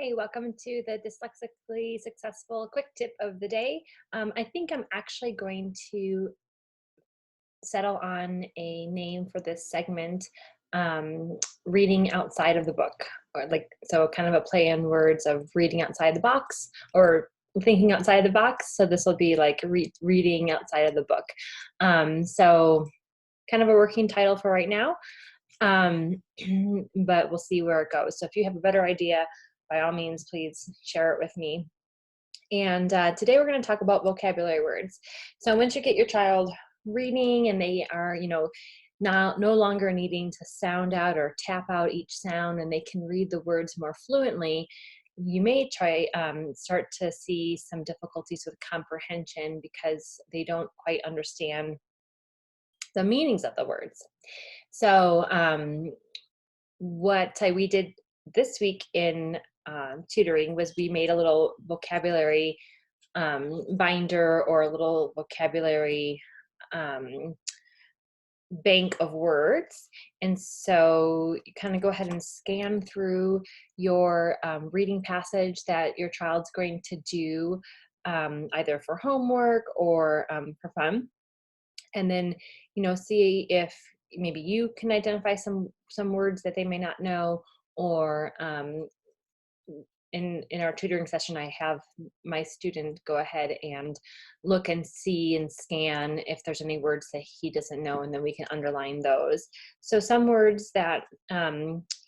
Hey, welcome to the Dyslexically Successful Quick Tip of the Day. I think I'm actually going to settle on a name for this segment, reading outside of the book, or so kind of a play on words of reading outside the box or thinking outside the box. So this will be like reading outside of the book. So kind of a working title for right now, um, but we'll see where it goes. So if you have a better idea, by all means, please share it with me. And today we're going to talk about vocabulary words. So once you get your child reading and they are, now no longer needing to sound out or tap out each sound, and they can read the words more fluently, you may start to see some difficulties with comprehension because they don't quite understand the meanings of the words. So what we did this week in tutoring was we made a little vocabulary binder or a little vocabulary um, bank of words. And so you kind of go ahead and scan through your reading passage that your child's going to do, either for homework or for fun. And then, see if maybe you can identify some words that they may not know, or in our tutoring session, I have my student go ahead and look and see and scan if there's any words that he doesn't know, and then we can underline those. So some words that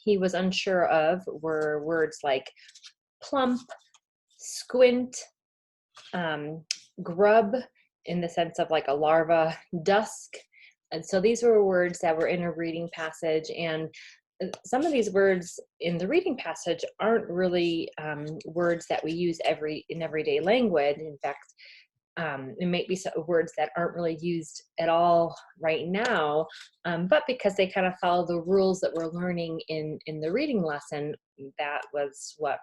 he was unsure of were words like plump, squint, grub, in the sense of like a larva, dusk. And so these were words that were in a reading passage, and some of these words in the reading passage aren't really words that we use in everyday language. In fact, it might be some words that aren't really used at all right now, but because they kind of follow the rules that we're learning in the reading lesson, that was what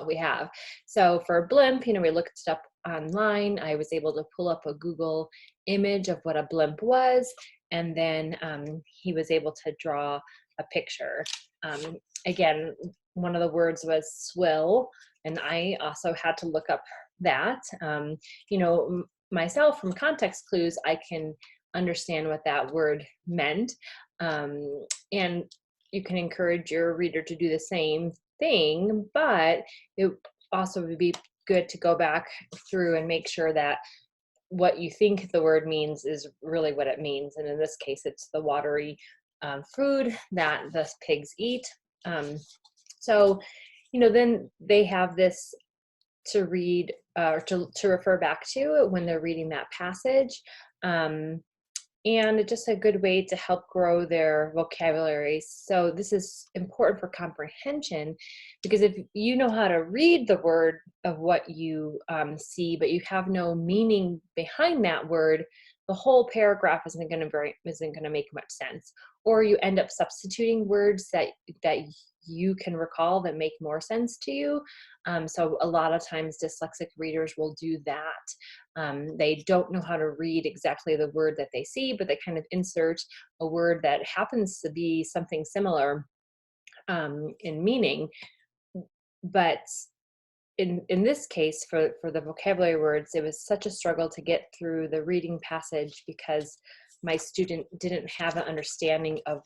we have. So for blimp, we looked it up online. I was able to pull up a Google image of what a blimp was, and then he was able to draw a picture. Again, one of the words was swill, and I also had to look up that. Myself, from context clues, I can understand what that word meant, and you can encourage your reader to do the same thing, but it also would be good to go back through and make sure that what you think the word means is really what it means. And in this case, it's the watery food that the pigs eat. So, then they have this to read or to refer back to when they're reading that passage. And it's just a good way to help grow their vocabulary. So this is important for comprehension, because if you know how to read the word of what you see, but you have no meaning behind that word, the whole paragraph isn't going to make much sense. Or you end up substituting words that you can recall that make more sense to you. So a lot of times dyslexic readers will do that. They don't know how to read exactly the word that they see, but they kind of insert a word that happens to be something similar in meaning. But in this case, for the vocabulary words, it was such a struggle to get through the reading passage because my student didn't have an understanding of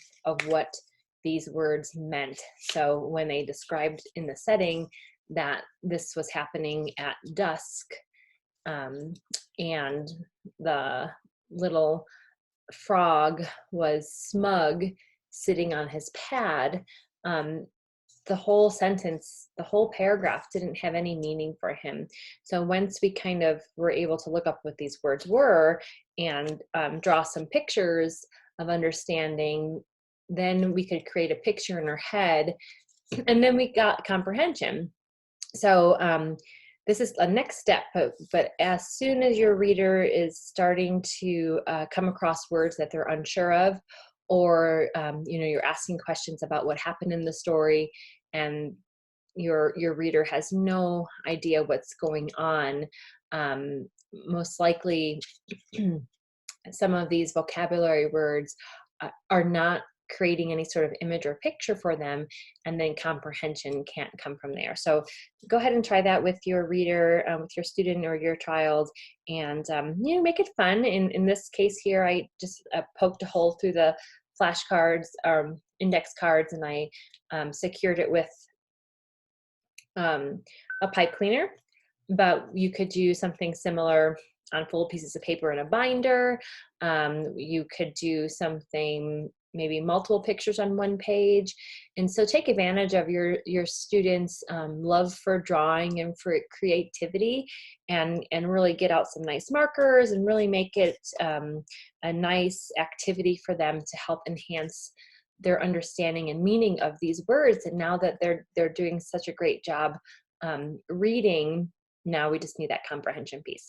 what these words meant. So when they described in the setting that this was happening at dusk, and the little frog was smug sitting on his pad, the whole sentence, the whole paragraph didn't have any meaning for him. So once we kind of were able to look up what these words were and draw some pictures of understanding, then we could create a picture in our head, and then we got comprehension. So this is a next step, but as soon as your reader is starting to come across words that they're unsure of, or you're asking questions about what happened in the story, and your reader has no idea what's going on, most likely some of these vocabulary words are not creating any sort of image or picture for them, and then comprehension can't come from there. So go ahead and try that with your reader, with your student or your child, and make it fun. In this case here, I just poked a hole through the flashcards, index cards, and I secured it with a pipe cleaner. But you could do something similar on full pieces of paper in a binder. You could do something, maybe multiple pictures on one page. And so take advantage of your students' love for drawing and for creativity, and really get out some nice markers and really make it a nice activity for them to help enhance their understanding and meaning of these words. And now that they're doing such a great job reading, now we just need that comprehension piece.